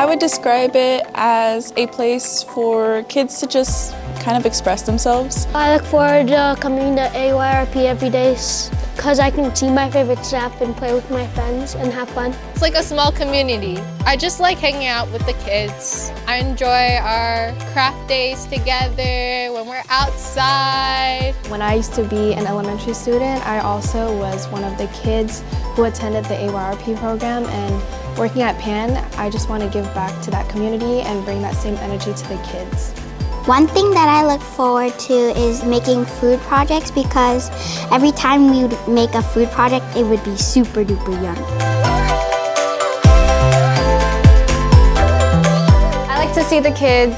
I would describe it as a place for kids to just kind of express themselves. I look forward to coming to AYRP every day because I can see my favorite staff and play with my friends and have fun. It's like a small community. I just like hanging out with the kids. I enjoy our craft days together, when we're outside. When I used to be an elementary student, I also was one of the kids who attended the AYRP program, and working at PAN, I just want to give back to that community and bring that same energy to the kids. One thing that I look forward to is making food projects, because every time we would make a food project, it would be super duper yummy. I like to see the kids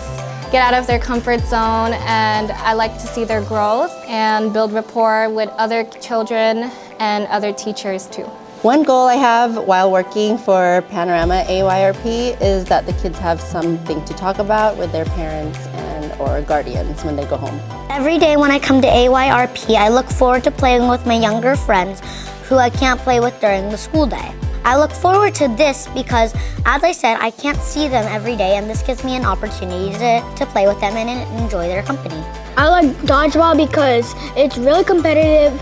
get out of their comfort zone, and I like to see their growth and build rapport with other children and other teachers too. One goal I have while working for Panorama AYRP is that the kids have something to talk about with their parents or guardians when they go home. Every day when I come to AYRP, I look forward to playing with my younger friends who I can't play with during the school day. I look forward to this because, as I said, I can't see them every day, and this gives me an opportunity to play with them and enjoy their company. I like dodgeball because it's really competitive,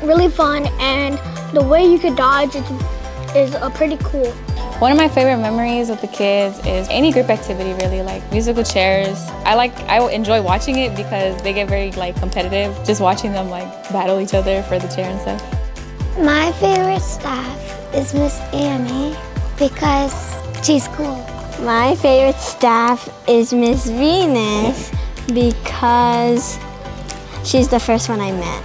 really fun, and the way you could dodge is pretty cool. One of my favorite memories with the kids is any group activity, really, like musical chairs. I enjoy watching it because they get very competitive, just watching them battle each other for the chair and stuff. My favorite staff is Miss Annie because she's cool. My favorite staff is Miss Venus because she's the first one I met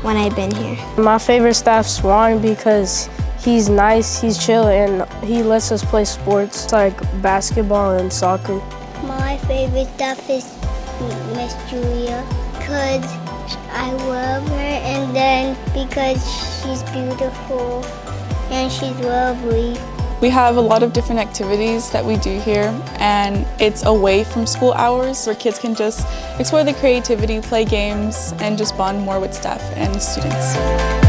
when I've been here. My favorite staff's Swan because he's nice, he's chill, and he lets us play sports like basketball and soccer. My favorite staff is Miss Julia because I love her, and then because she's beautiful and she's lovely. We have a lot of different activities that we do here, and it's away from school hours where kids can just explore their creativity, play games, and just bond more with staff and students.